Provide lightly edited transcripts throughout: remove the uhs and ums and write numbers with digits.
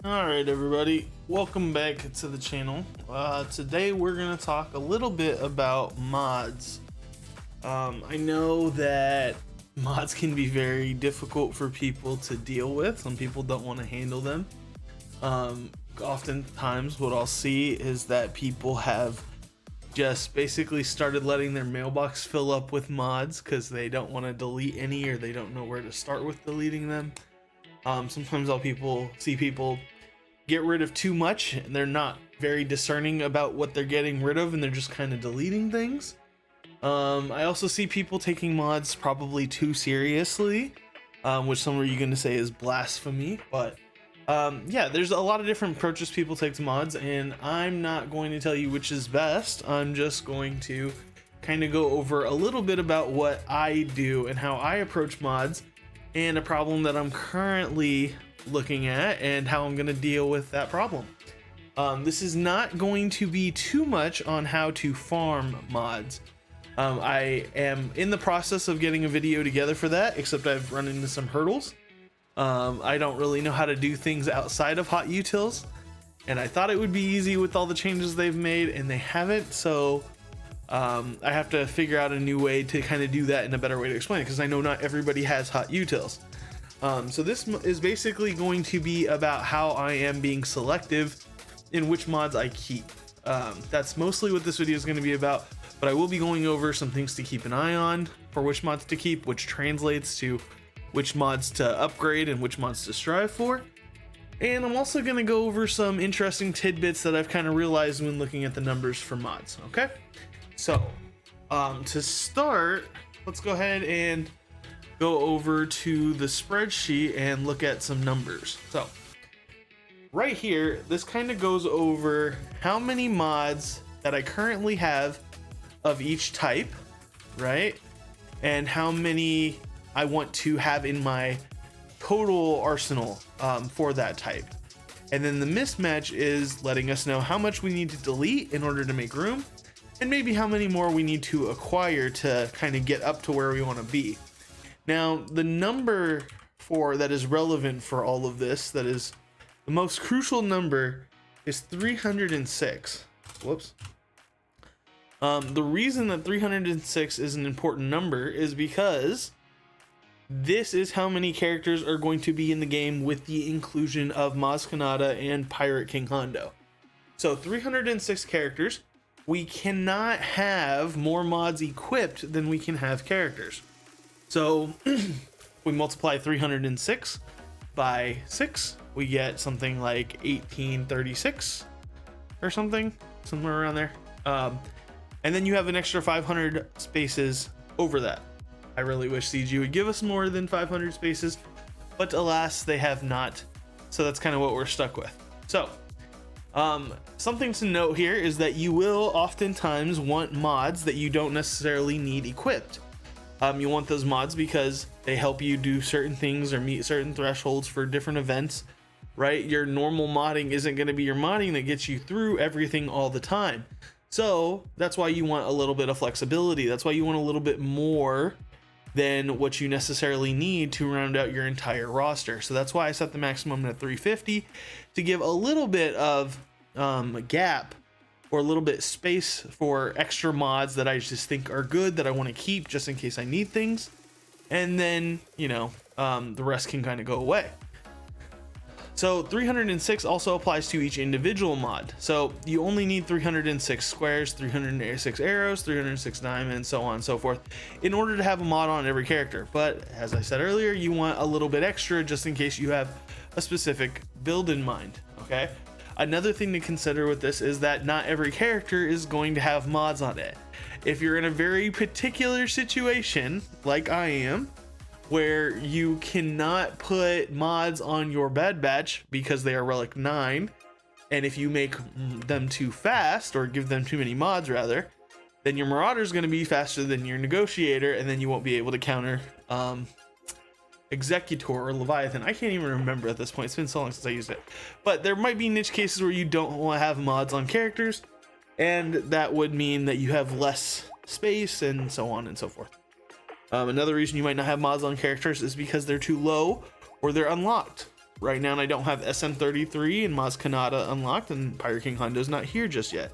Alright everybody, welcome back to the channel. Today we're going to talk a little bit about mods. I know that mods can be very difficult for people to deal with. Some people don't want to handle them. Oftentimes what I'll see is that people have just basically started letting their mailbox fill up with mods because they don't want to delete any, or they don't know where to start with deleting them. Sometimes I'll see people get rid of too much and they're not very discerning about what they're getting rid of, and they're just kind of deleting things. I also see people taking mods probably too seriously, which some are you going to say is blasphemy, but yeah, there's a lot of different approaches people take to mods, and I'm not going to tell you which is best. I'm just going to kind of go over a little bit about what I do and how I approach mods, and a problem that I'm currently looking at and how I'm going to deal with that problem. This is not going to be too much on how to farm mods. I am in the process of getting a video together for that, except I've run into some hurdles. I don't really know how to do things outside of hot utils, and I thought it would be easy with all the changes they've made, and they haven't. So I have to figure out a new way to kind of do that in a better way to explain it, because I know not everybody has hot utils. So this is basically going to be about how I am being selective in which mods I keep. That's mostly what this video is going to be about, but I will be going over some things to keep an eye on for which mods to keep, which translates to which mods to upgrade and which mods to strive for. And I'm also going to go over some interesting tidbits that I've kind of realized when looking at the numbers for mods. Okay, so to start, let's go ahead and go over to the spreadsheet and look at some numbers. So right here, this kind of goes over how many mods that I currently have of each type, right? And how many I want to have in my total arsenal for that type. And then the mismatch is letting us know how much we need to delete in order to make room, and maybe how many more we need to acquire to kind of get up to where we want to be. Now, the number that is relevant for all of this, that is the most crucial number, is 306. Whoops. The reason that 306 is an important number is because this is how many characters are going to be in the game with the inclusion of Maz Kanata and Pirate King Hondo. So 306 characters. We cannot have more mods equipped than we can have characters. So we multiply 306 by 6, we get something like 1836 or something, somewhere around there. And then you have an extra 500 spaces over that. I really wish CG would give us more than 500 spaces, but alas, they have not. So that's kind of what we're stuck with. So something to note here is that you will oftentimes want mods that you don't necessarily need equipped. You want those mods because they help you do certain things or meet certain thresholds for different events, right? Your normal modding isn't going to be your modding that gets you through everything all the time. So that's why you want a little bit of flexibility. That's why you want a little bit more than what you necessarily need to round out your entire roster. So that's why I set the maximum at 350, to give a little bit of a gap, or a little bit space for extra mods that I just think are good, that I want to keep just in case I need things. And then, the rest can kind of go away. So 306 also applies to each individual mod. So you only need 306 squares, 306 arrows, 306 diamonds, so on and so forth, in order to have a mod on every character. But as I said earlier, you want a little bit extra just in case you have a specific build in mind, okay? Another thing to consider with this is that not every character is going to have mods on it. If you're in a very particular situation, like I am, where you cannot put mods on your Bad Batch because they are Relic 9, and if you make them too fast, or give them too many mods rather, then your Marauder is going to be faster than your Negotiator, and then you won't be able to counter Executor or Leviathan. I can't even remember at this point. It's been so long since I used it. But there might be niche cases where you don't want to have mods on characters, and that would mean that you have less space and so on and so forth. Another reason you might not have mods on characters is because they're too low or they're unlocked. right now I don't have SM33 and Maz Kanata unlocked, and Pirate King Hondo's not here just yet.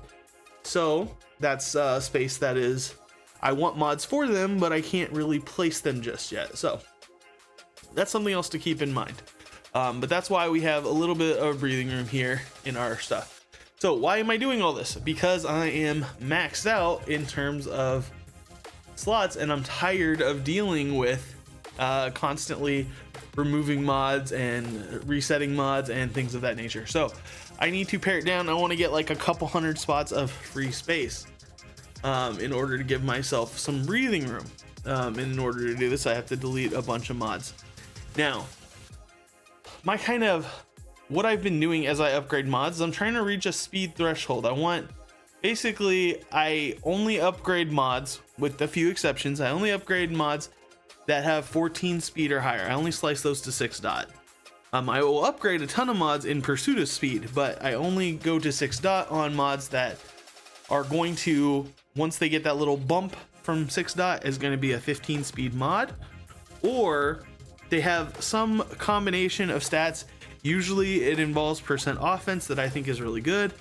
So that's space that is, I want mods for them, but I can't really place them just yet. So that's something else to keep in mind. But that's why we have a little bit of breathing room here in our stuff. So why am I doing all this? Because I am maxed out in terms of slots, and I'm tired of dealing with constantly removing mods and resetting mods and things of that nature. So I need to pare it down. I want to get like a couple hundred spots of free space in order to give myself some breathing room. And in order to do this, I have to delete a bunch of mods. Now, what I've been doing as I upgrade mods is I'm trying to reach a speed threshold. I only upgrade mods, with a few exceptions. I only upgrade mods that have 14 speed or higher. I only slice those to 6 dot. I will upgrade a ton of mods in pursuit of speed, but I only go to 6 dot on mods that are going to, once they get that little bump from 6 dot, is going to be a 15 speed mod, or they have some combination of stats. Usually it involves percent offense that I think is really good,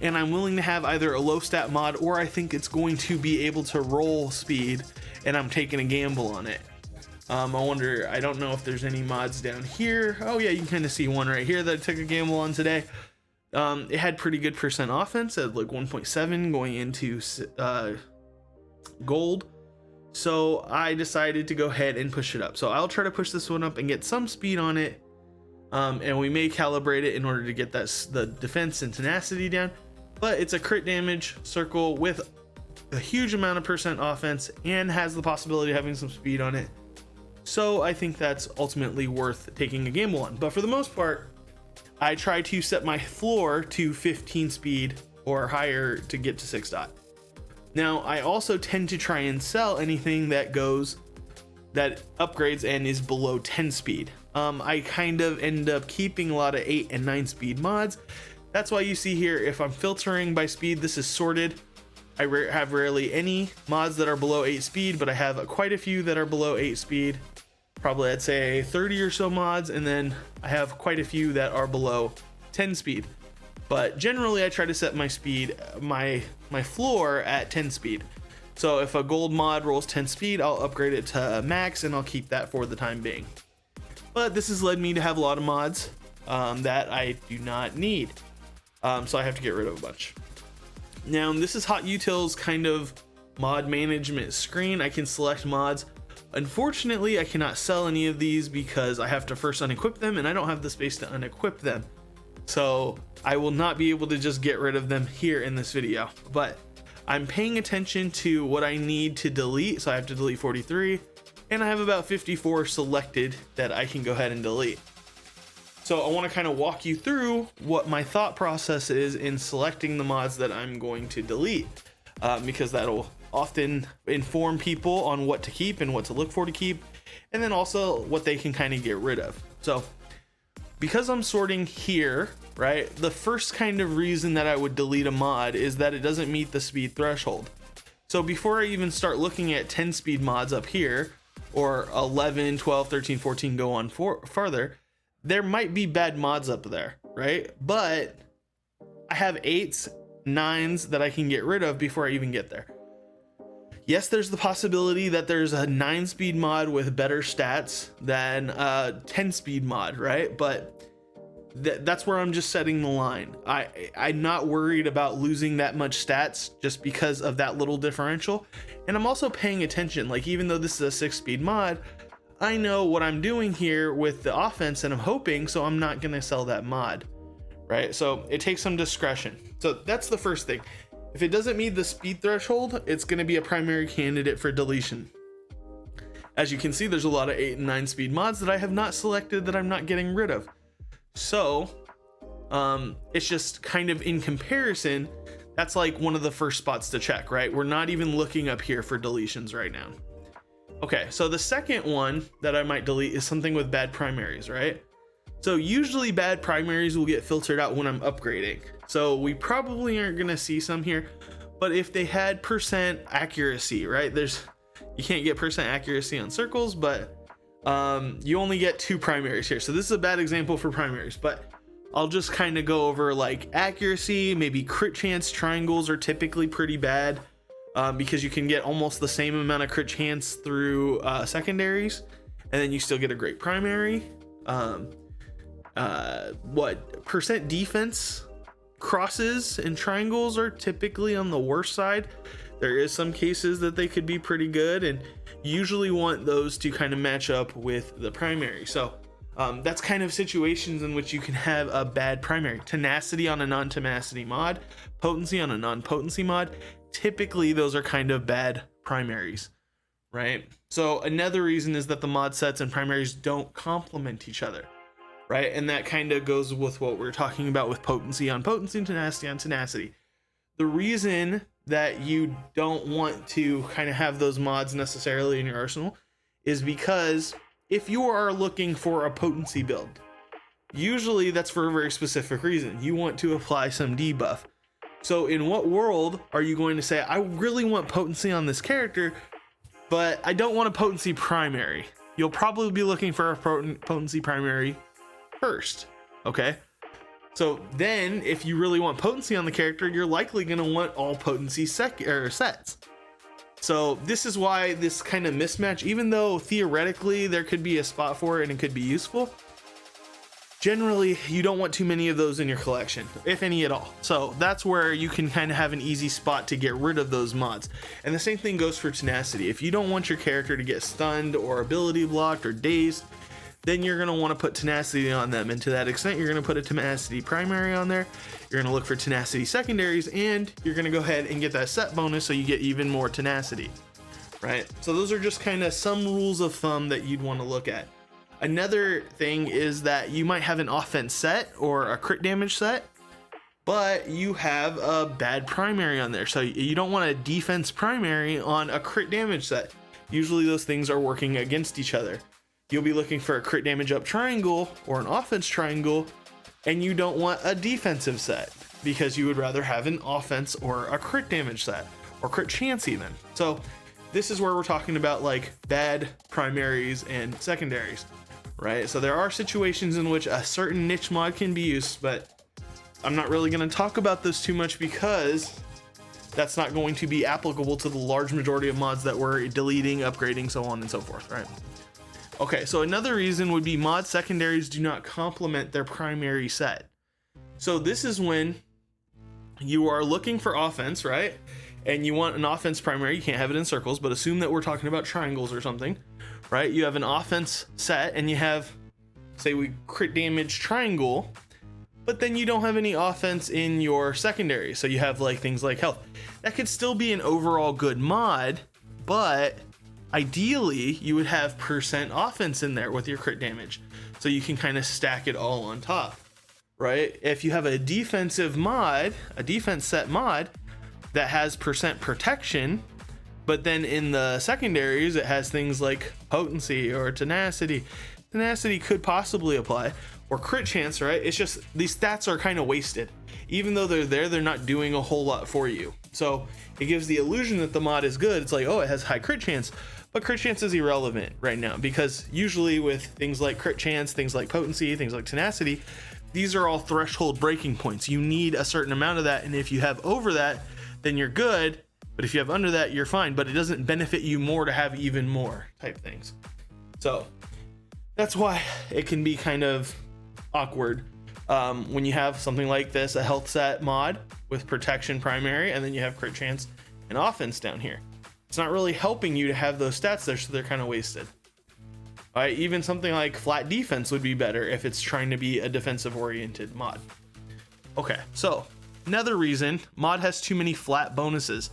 and I'm willing to have either a low stat mod, or I think it's going to be able to roll speed and I'm taking a gamble on it. I don't know if there's any mods down here. Oh yeah, you can kind of see one right here that I took a gamble on today. It had pretty good percent offense at like 1.7 going into gold. So I decided to go ahead and push it up. So I'll try to push this one up and get some speed on it. And we may calibrate it in order to get the defense and tenacity down. But it's a crit damage circle with a huge amount of percent offense and has the possibility of having some speed on it. So I think that's ultimately worth taking a gamble on. But for the most part, I try to set my floor to 15 speed or higher to get to 6 dot. Now, I also tend to try and sell anything that upgrades and is below 10 speed. I kind of end up keeping a lot of 8 and 9 speed mods. That's why you see here, if I'm filtering by speed, this is sorted. I have rarely any mods that are below 8 speed, but I have quite a few that are below 8 speed. Probably I'd say 30 or so mods, and then I have quite a few that are below 10 speed. But generally I try to set my speed, my floor at 10 speed. So if a gold mod rolls 10 speed, I'll upgrade it to max, and I'll keep that for the time being. But this has led me to have a lot of mods that I do not need. So I have to get rid of a bunch. Now, this is Hot Util's kind of mod management screen. I can select mods. Unfortunately, I cannot sell any of these because I have to first unequip them, and I don't have the space to unequip them. So I will not be able to just get rid of them here in this video. But I'm paying attention to what I need to delete. So I have to delete 43, and I have about 54 selected that I can go ahead and delete. So I want to kind of walk you through what my thought process is in selecting the mods that I'm going to delete, because that'll often inform people on what to keep and what to look for to keep, and then also what they can kind of get rid of. So because I'm sorting here, right, the first kind of reason that I would delete a mod is that it doesn't meet the speed threshold. So before I even start looking at 10 speed mods up here, or 11, 12, 13, 14 go on farther, there might be bad mods up there, right? But I have 8s, 9s that I can get rid of before I even get there. Yes, there's the possibility that there's a 9 speed mod with better stats than a 10 speed mod, right? But that's where I'm just setting the line. I'm not worried about losing that much stats just because of that little differential. And I'm also paying attention, like even though this is a 6 speed mod, I know what I'm doing here with the offense, and I'm hoping, so I'm not going to sell that mod, right? So it takes some discretion. So that's the first thing. If it doesn't meet the speed threshold, it's going to be a primary candidate for deletion. As you can see, there's a lot of 8 and 9 speed mods that I have not selected that I'm not getting rid of. So it's just kind of in comparison, that's like one of the first spots to check, right? We're not even looking up here for deletions right now. Okay, so the second one that I might delete is something with bad primaries, right? So usually bad primaries will get filtered out when I'm upgrading. So we probably aren't gonna see some here, but if they had percent accuracy, right? You can't get percent accuracy on circles, but you only get 2 primaries here. So this is a bad example for primaries, but I'll just kind of go over like accuracy, maybe crit chance. Triangles are typically pretty bad because you can get almost the same amount of crit chance through secondaries, and then you still get a great primary. What percent defense crosses and triangles are typically on the worst side. There is some cases that they could be pretty good, and usually want those to kind of match up with the primary. So that's kind of situations in which you can have a bad primary. Tenacity on a non-tenacity mod, potency on a non-potency mod. Typically those are kind of bad primaries, right? So another reason is that the mod sets and primaries don't complement each other, right? And that kind of goes with what we're talking about with potency on potency and tenacity on tenacity. The reason that you don't want to kind of have those mods necessarily in your arsenal is because if you are looking for a potency build, usually that's for a very specific reason. You want to apply some debuff. So in what world are you going to say, I really want potency on this character, but I don't want a potency primary? You'll probably be looking for a potency primary first, okay? So then if you really want potency on the character, you're likely going to want all potency sets. So this is why this kind of mismatch, even though theoretically there could be a spot for it and it could be useful, generally you don't want too many of those in your collection, if any at all. So that's where you can kind of have an easy spot to get rid of those mods. And the same thing goes for tenacity. If you don't want your character to get stunned or ability blocked or dazed, then you're going to want to put tenacity on them. And to that extent, you're going to put a tenacity primary on there. You're going to look for tenacity secondaries, and you're going to go ahead and get that set bonus so you get even more tenacity, right? So those are just kind of some rules of thumb that you'd want to look at. Another thing is that you might have an offense set or a crit damage set, but you have a bad primary on there. So you don't want a defense primary on a crit damage set. Usually those things are working against each other. You'll be looking for a crit damage up triangle or an offense triangle, and you don't want a defensive set because you would rather have an offense or a crit damage set or crit chance even. So this is where we're talking about like bad primaries and secondaries, right? So there are situations in which a certain niche mod can be used, but I'm not really going to talk about those too much because that's not going to be applicable to the large majority of mods that we're deleting, upgrading, so on and so forth, right? Okay, so another reason would be mod secondaries do not complement their primary set. So this is when you are looking for offense, right? And you want an offense primary. You can't have it in circles, but assume that we're talking about triangles or something, right? You have an offense set and you have, say we crit damage triangle, but then you don't have any offense in your secondary. So you have like things like health. That could still be an overall good mod, but ideally you would have percent offense in there with your crit damage. So you can kind of stack it all on top, right? If you have a defensive mod, a defense set mod that has percent protection, but then in the secondaries it has things like potency or tenacity. Tenacity could possibly apply, or crit chance, right? It's just these stats are kind of wasted. Even though they're there, they're not doing a whole lot for you. So it gives the illusion that the mod is good. It's like, oh, it has high crit chance, but crit chance is irrelevant right now because usually with things like crit chance, things like potency, things like tenacity, these are all threshold breaking points. You need a certain amount of that, and if you have over that, then you're good, but if you have under that, you're fine, but it doesn't benefit you more to have even more type things. So that's why it can be kind of awkward when you have something like this, a health set mod with protection primary, and then you have crit chance and offense down here. It's not really helping you to have those stats there, so they're kind of wasted. All right, even something like flat defense would be better if it's trying to be a defensive oriented mod. Okay, so another reason, mod has too many flat bonuses.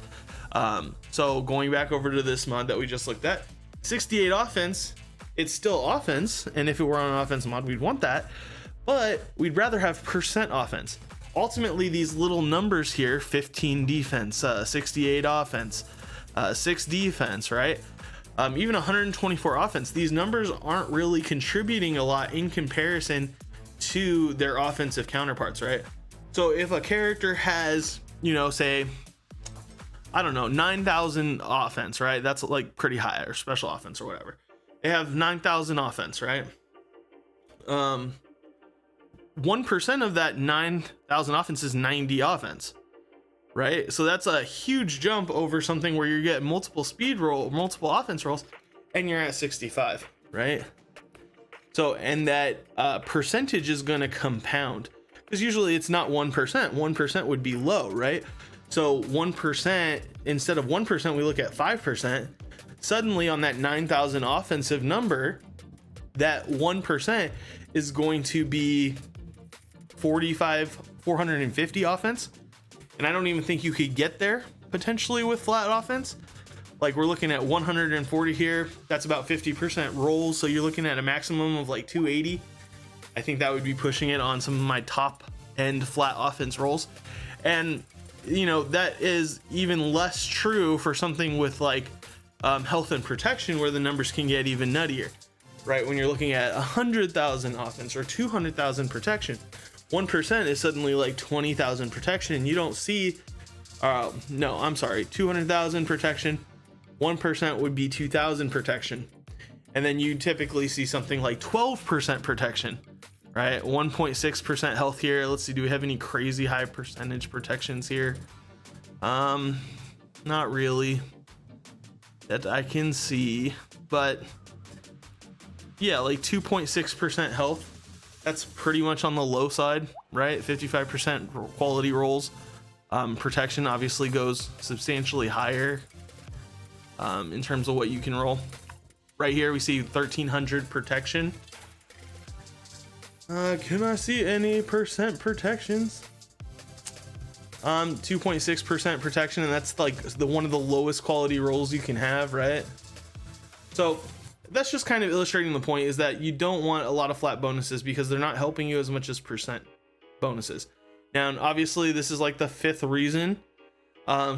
So going back over to this mod that we just looked at, 68 offense, it's still offense, and if it were on an offense mod, we'd want that, but we'd rather have percent offense. Ultimately, these little numbers here, 15 defense, 68 offense, 6 defense, right? Even 124 offense, these numbers aren't really contributing a lot in comparison to their offensive counterparts, right? So if a character has, you know, say, I don't know, 9,000 offense, right? That's like pretty high, or special offense or whatever. they have 9,000 offense, right? 1% of that 9,000 offense is 90 offense, right? So that's a huge jump over something where you get multiple offense rolls, and you're at 65, right? So, and that percentage is going to compound, because usually it's not 1%. 1% would be low, right? So 1%, instead of 1%, we look at 5%. Suddenly on that 9,000 offensive number, that 1% is going to be 450 offense. And I don't even think you could get there potentially with flat offense. Like, we're looking at 140 here. That's about 50% rolls. So you're looking at a maximum of like 280. I think that would be pushing it on some of my top end flat offense rolls. And, you know, that is even less true for something with like health and protection, where the numbers can get even nuttier, right? When you're looking at 100,000 offense or 200,000 protection, 1% is suddenly like 20,000 protection. And you don't see, 200,000 protection. 1% would be 2,000 protection. And then you typically see something like 12% protection, right? 1.6% health here. Let's see, do we have any crazy high percentage protections here? Not really that I can see, but yeah, like 2.6% health. That's pretty much on the low side, right? 55% quality rolls. Protection obviously goes substantially higher in terms of what you can roll. Right here we see 1,300 protection. Can I see any percent protections? 2.6% protection, and that's like one of the lowest quality rolls you can have, right? So that's just kind of illustrating the point, is that you don't want a lot of flat bonuses because they're not helping you as much as percent bonuses. Now, obviously this is like the 5th reason,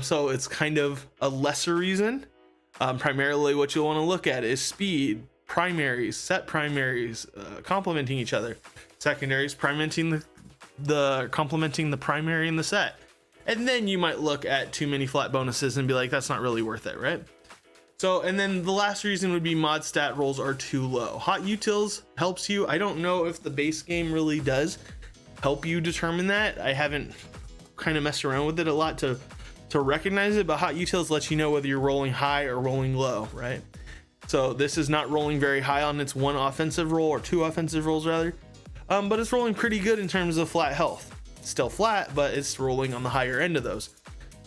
so it's kind of a lesser reason. Primarily what you'll want to look at is speed, primaries, set primaries, complementing each other, secondaries, complementing the primary and the set. And then you might look at too many flat bonuses and be like, that's not really worth it, right? So, and then the last reason would be mod stat rolls are too low. Hot utils helps you. I don't know if the base game really does help you determine that. I haven't kind of messed around with it a lot to recognize it, but hot utils lets you know whether you're rolling high or rolling low, right? So this is not rolling very high on its 1 offensive roll, or 2 offensive rolls rather, but it's rolling pretty good in terms of flat health. It's still flat, but it's rolling on the higher end of those.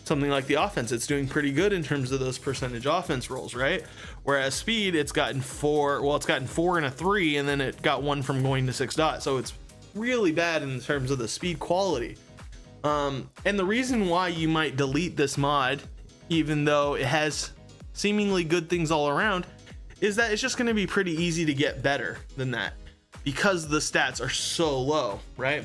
Something like the offense, it's doing pretty good in terms of those percentage offense rolls, right? Whereas speed, it's gotten 4 and a 3, and then it got 1 from going to 6 dots. So it's really bad in terms of the speed quality. And the reason why you might delete this mod, even though it has seemingly good things all around, is that it's just going to be pretty easy to get better than that, because the stats are so low, right?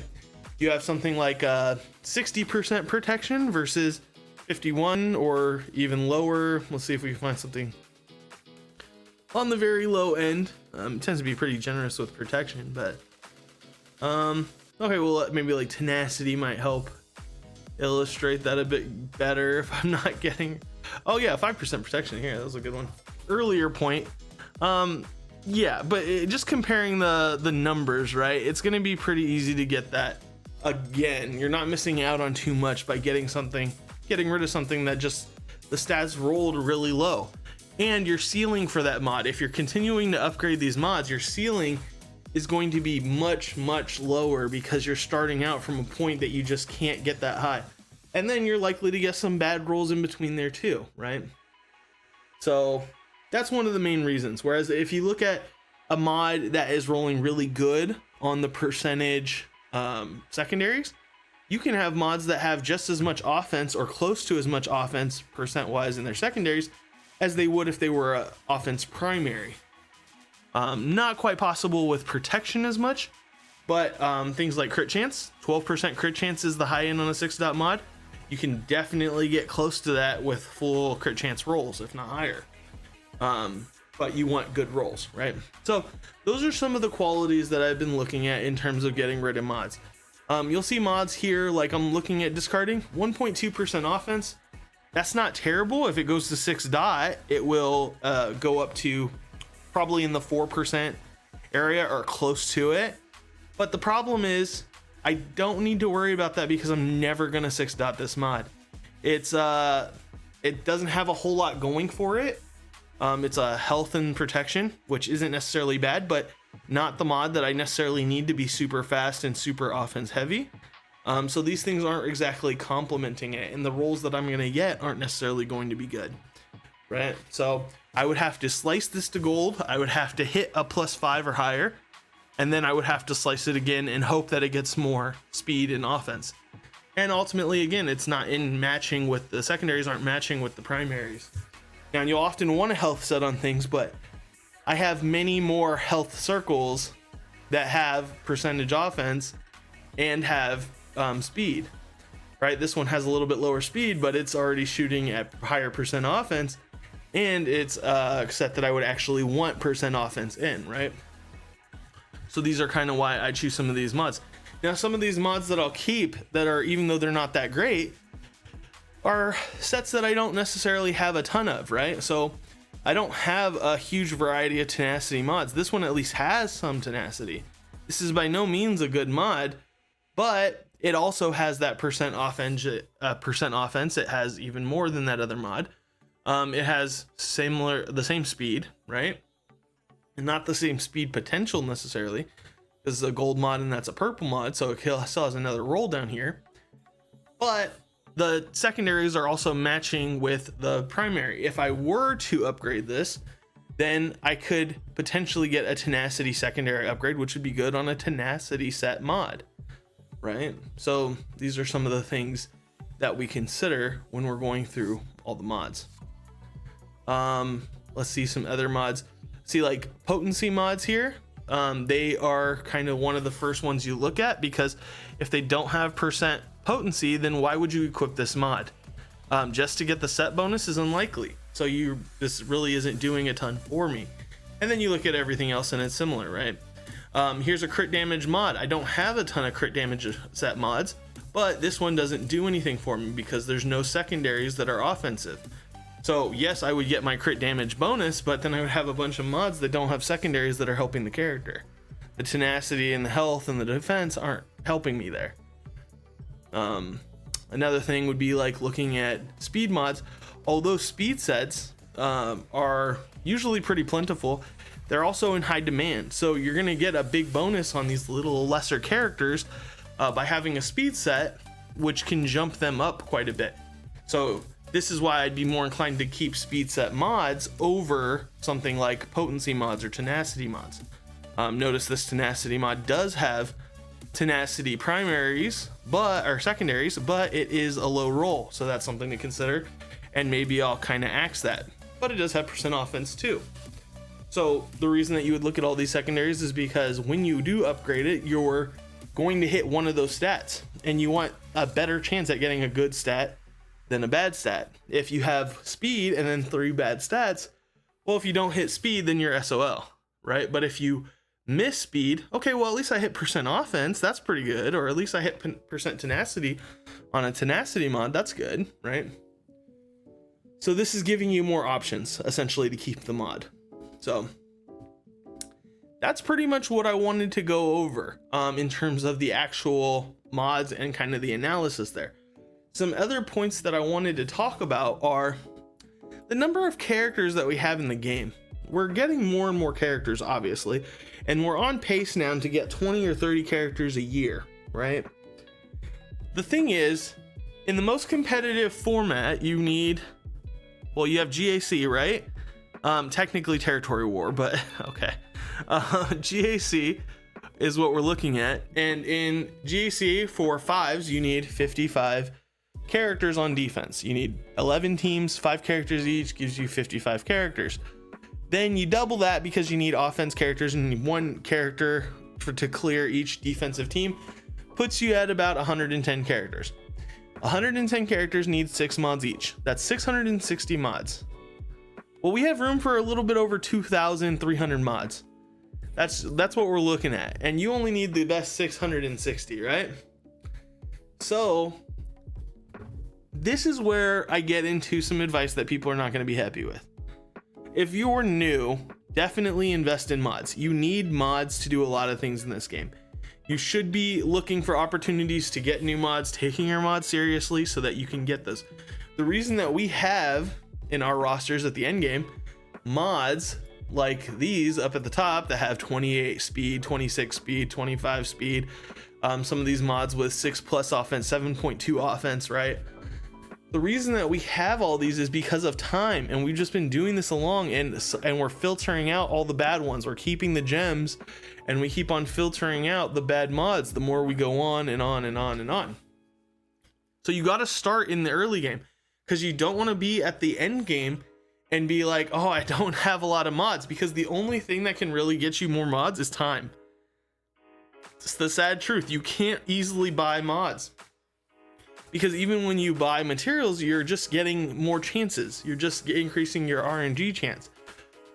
You have something like 60% protection versus 51 or even lower. Let's see if we can find something on the very low end. It tends to be pretty generous with protection, but okay, well, maybe like tenacity might help illustrate that a bit better if I'm not getting. Oh yeah, 5% protection here. That was a good one. Earlier point. Yeah, but just comparing the numbers, right? It's going to be pretty easy to get that. Again, you're not missing out on too much by getting rid of something that just the stats rolled really low. And your ceiling for that mod, if you're continuing to upgrade these mods, your ceiling is going to be much, much lower, because you're starting out from a point that you just can't get that high. And then you're likely to get some bad rolls in between there too, right? So that's one of the main reasons. Whereas if you look at a mod that is rolling really good on the percentage secondaries, you can have mods that have just as much offense or close to as much offense percent wise in their secondaries as they would if they were a offense primary. Not quite possible with protection as much, but things like crit chance, 12% crit chance is the high end on a 6-dot mod. You can definitely get close to that with full crit chance rolls, if not higher. But you want good rolls, right? So those are some of the qualities that I've been looking at in terms of getting rid of mods. You'll see mods here, like I'm looking at discarding 1.2% offense. That's not terrible. If it goes to 6 dot, it will go up to probably in the 4% area or close to it. But the problem is I don't need to worry about that because I'm never gonna 6-dot this mod. It's it doesn't have a whole lot going for it. It's a health and protection, which isn't necessarily bad, but not the mod that I necessarily need to be super fast and super offense heavy. So these things aren't exactly complementing it, and the rolls that I'm going to get aren't necessarily going to be good, right? So I would have to slice this to gold. I would have to hit a +5 or higher, and then I would have to slice it again and hope that it gets more speed and offense. And ultimately, again, it's not in matching with the secondaries, aren't matching with the primaries. Now, you'll often want a health set on things, but I have many more health circles that have percentage offense and have speed, right? This one has a little bit lower speed, but it's already shooting at higher percent offense, and it's a set that I would actually want percent offense in, right? So these are kind of why I choose some of these mods. Now, some of these mods that I'll keep that are, even though they're not that great, are sets that I don't necessarily have a ton of, right? So I don't have a huge variety of tenacity mods. This one at least has some tenacity. This is by no means a good mod, but it also has that percent offense. It has even more than that other mod. It has the same speed, right? And not the same speed potential necessarily. This is a gold mod and that's a purple mod, so it still has another roll down here. But the secondaries are also matching with the primary. If I were to upgrade this, then I could potentially get a tenacity secondary upgrade, which would be good on a tenacity set mod, right? So these are some of the things that we consider when we're going through all the mods. Let's see some other mods. See, like potency mods here. They are kind of one of the first ones you look at, because if they don't have percent potency, then why would you equip this mod? Just to get the set bonus is unlikely. So this really isn't doing a ton for me. And then you look at everything else and it's similar, right? Here's a crit damage mod. I don't have a ton of crit damage set mods, but this one doesn't do anything for me because there's no secondaries that are offensive. So yes, I would get my crit damage bonus, but then I would have a bunch of mods that don't have secondaries that are helping the character. The tenacity and the health and the defense aren't helping me there. Another thing would be like looking at speed mods. Although speed sets are usually pretty plentiful, they're also in high demand. So you're gonna get a big bonus on these little lesser characters by having a speed set, which can jump them up quite a bit. So this is why I'd be more inclined to keep speed set mods over something like potency mods or tenacity mods. Notice this tenacity mod does have tenacity primaries or secondaries, but it is a low roll, so that's something to consider, and maybe I'll kind of axe that. But it does have percent offense too. So the reason that you would look at all these secondaries is because when you do upgrade it, you're going to hit one of those stats, and you want a better chance at getting a good stat than a bad stat. If you have speed and then 3 bad stats, well, if you don't hit speed, then you're SOL, right? But if you miss speed, okay, well, at least I hit percent offense, that's pretty good. Or at least I hit percent tenacity on a tenacity mod, that's good, right? So this is giving you more options essentially to keep the mod. So that's pretty much what I wanted to go over in terms of the actual mods and kind of the analysis there. Some other points that I wanted to talk about are the number of characters that we have in the game. We're getting more and more characters, obviously, and we're on pace now to get 20 or 30 characters a year, right? The thing is, in the most competitive format, you have GAC, right? Technically territory war, but okay. GAC is what we're looking at, and in GAC for 5s, you need 55 characters on defense. You need 11 teams, 5 characters each, gives you 55 characters. Then you double that because you need offense characters and you need 1 character to clear each defensive team, puts you at about 110 characters. 110 characters need 6 mods each. That's 660 mods. Well, we have room for a little bit over 2,300 mods. That's what we're looking at, and you only need the best 660, right? So this is where I get into some advice that people are not going to be happy with. If you're new definitely invest in mods. You need mods to do a lot of things in this game. You should be looking for opportunities to get new mods, taking your mods seriously so that you can get those. The reason that we have in our rosters at the end game mods like these up at the top that have 28 speed, 26 speed, 25 speed, some of these mods with 6+ offense, 7.2 offense, right? The reason that we have all these is because of time, and we've just been doing this along, and we're filtering out all the bad ones. We're keeping the gems, and we keep on filtering out the bad mods the more we go on and on and on and on. So you got to start in the early game, because you don't want to be at the end game and be like, oh, I don't have a lot of mods, because the only thing that can really get you more mods is time. It's the sad truth. You can't easily buy mods, because even when you buy materials, you're just getting more chances. You're just increasing your RNG chance.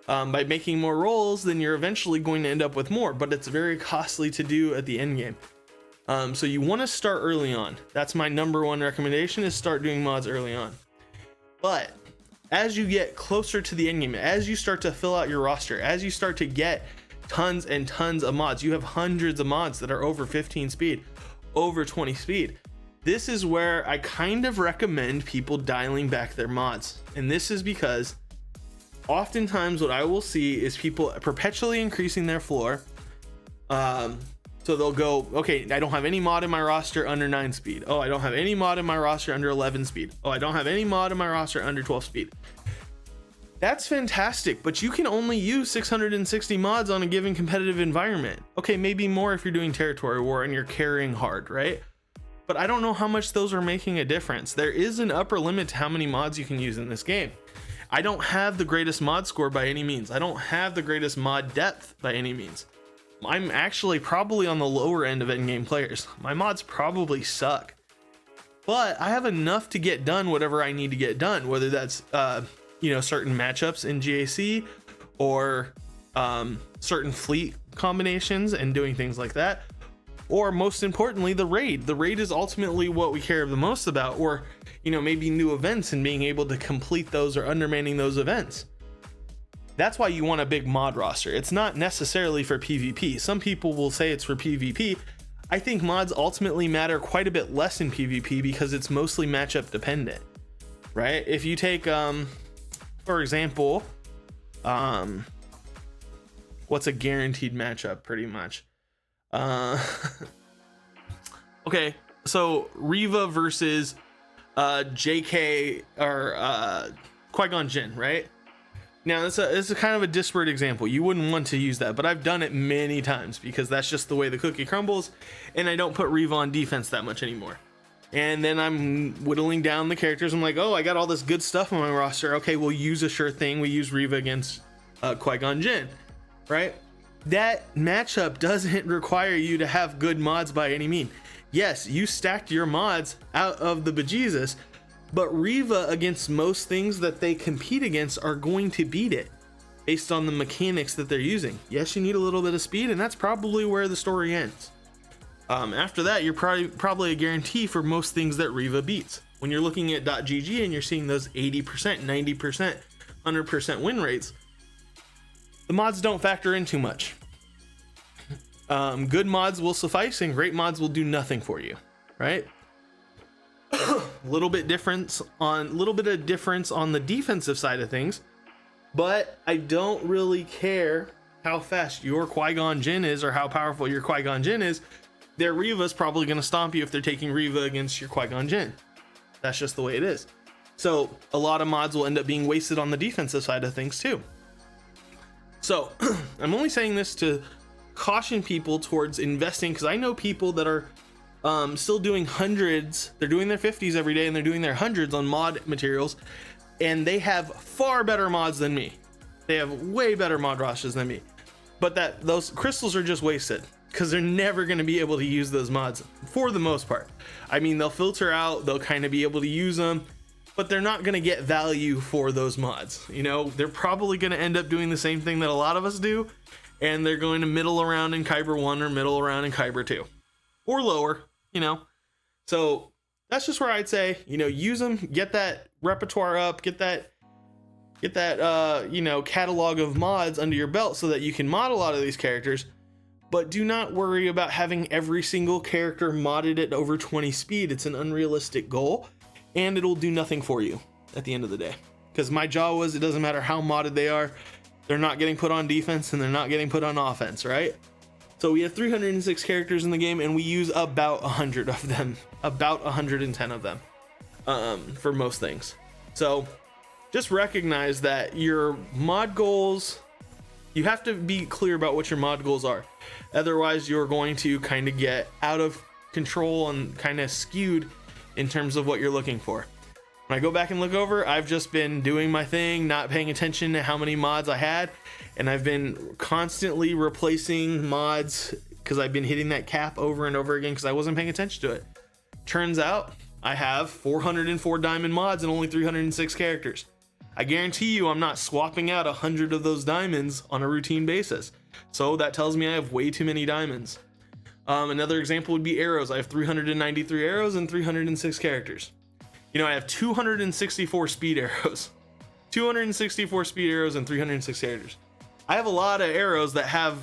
By making more rolls, then you're eventually going to end up with more, but it's very costly to do at the end game. So you want to start early on. That's my number one recommendation, is start doing mods early on. But as you get closer to the end game, as you start to fill out your roster, as you start to get tons and tons of mods, you have hundreds of mods that are over 15 speed, over 20 speed. This is where I kind of recommend people dialing back their mods. And this is because oftentimes what I will see is people perpetually increasing their floor. So they'll go, okay, I don't have any mod in my roster under 9 speed. Oh, I don't have any mod in my roster under 11 speed. Oh, I don't have any mod in my roster under 12 speed. That's fantastic, but you can only use 660 mods on a given competitive environment. Okay, maybe more if you're doing territory war and you're carrying hard, right? But I don't know how much those are making a difference. There is an upper limit to how many mods you can use in this game. I don't have the greatest mod score by any means. I don't have the greatest mod depth by any means. I'm actually probably on the lower end of endgame players. My mods probably suck, but I have enough to get done whatever I need to get done, whether that's certain matchups in GAC or certain fleet combinations and doing things like that. Or most importantly, the raid. The raid is ultimately what we care the most about, or maybe new events and being able to complete those or undermanning those events. That's why you want a big mod roster. It's not necessarily for PvP. Some people will say it's for PvP. I think mods ultimately matter quite a bit less in PvP because it's mostly matchup dependent, right? If you take, for example, what's a guaranteed matchup pretty much? Okay, so Reva versus JK or Qui-Gon Jinn, right? Now it's a kind of a disparate example. You wouldn't want to use that, but I've done it many times because that's just the way the cookie crumbles, and I don't put Reva on defense that much anymore. And then I'm whittling down the characters. I'm like, oh, I got all this good stuff on my roster. Okay, we'll use a sure thing. We use Reva against Qui-Gon Jinn, right? That matchup doesn't require you to have good mods by any means. Yes, you stacked your mods out of the bejesus, but Reva against most things that they compete against are going to beat it based on the mechanics that they're using. Yes, you need a little bit of speed, and that's probably where the story ends. After that, you're probably a guarantee for most things that Reva beats. When you're looking at .gg and you're seeing those 80%, 90%, 100% win rates, the mods don't factor in too much. Good mods will suffice, and great mods will do nothing for you, right? little bit of difference on the defensive side of things, but I don't really care how fast your Qui-Gon Jinn is or how powerful your Qui-Gon Jinn is. Their Reva's probably going to stomp you if they're taking Reva against your Qui-Gon Jinn. That's just the way it is. So a lot of mods will end up being wasted on the defensive side of things too. So I'm only saying this to caution people towards investing, because I know people that are still doing hundreds. They're doing their 50s every day and they're doing their hundreds on mod materials, and they have far better mods than me. They have way better mod rosters than me, but those crystals are just wasted because they're never going to be able to use those mods for the most part. I mean, they'll filter out, they'll kind of be able to use them, but they're not going to get value for those mods. They're probably going to end up doing the same thing that a lot of us do, and they're going to middle around in Kyber 1 or middle around in Kyber 2 or lower, So that's just where I'd say, use them, get that repertoire up, get that get that you know, catalog of mods under your belt so that you can mod a lot of these characters. But do not worry about having every single character modded at over 20 speed. It's an unrealistic goal, and it'll do nothing for you at the end of the day. Because my jaw was, it doesn't matter how modded they are, they're not getting put on defense and they're not getting put on offense, right? So we have 306 characters in the game, and we use about 100 of them, about 110 of them for most things. So just recognize that your mod goals, you have to be clear about what your mod goals are. Otherwise, you're going to kind of get out of control and kind of skewed in terms of what you're looking for. When I go back and look over, I've just been doing my thing, not paying attention to how many mods I had, and I've been constantly replacing mods because I've been hitting that cap over and over again because I wasn't paying attention to it. Turns out I have 404 diamond mods and only 306 characters. I guarantee you I'm not swapping out 100 of those diamonds on a routine basis. So that tells me I have way too many diamonds. Another example would be arrows. I have 393 arrows and 306 characters. You know, I have 264 speed arrows. 264 speed arrows and 306 characters. I have a lot of arrows that have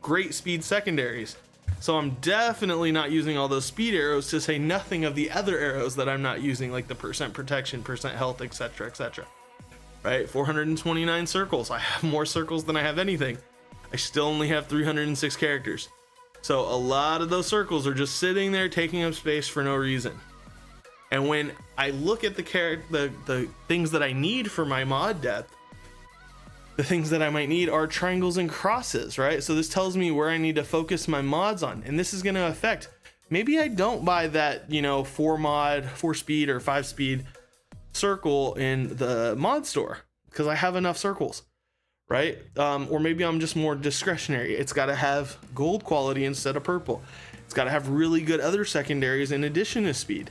great speed secondaries. So I'm definitely not using all those speed arrows, to say nothing of the other arrows that I'm not using, like the percent protection, percent health, etc., etc. Right? 429 circles. I have more circles than I have anything. I still only have 306 characters. So a lot of those circles are just sitting there taking up space for no reason. And when I look at the things that I need for my mod depth, the things that I might need are triangles and crosses, right? So this tells me where I need to focus my mods on, and this is going to affect, maybe I don't buy that, you know, 4 speed or 5 speed circle in the mod store because I have enough circles, right? Or maybe I'm just more discretionary. It's got to have gold quality instead of purple. It's got to have really good other secondaries in addition to speed.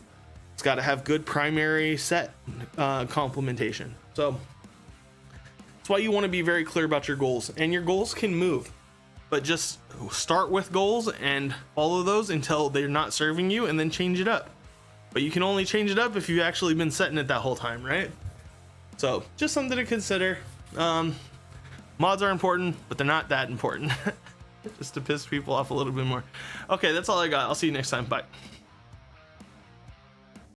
It's got to have good primary set complementation. So that's why you want to be very clear about your goals, and your goals can move, but just start with goals and follow those until they're not serving you, and then change it up. But you can only change it up if you've actually been setting it that whole time, right? So just something to consider. Mods are important, but they're not that important. Just to piss people off a little bit more. Okay, that's all I got. I'll see you next time. Bye.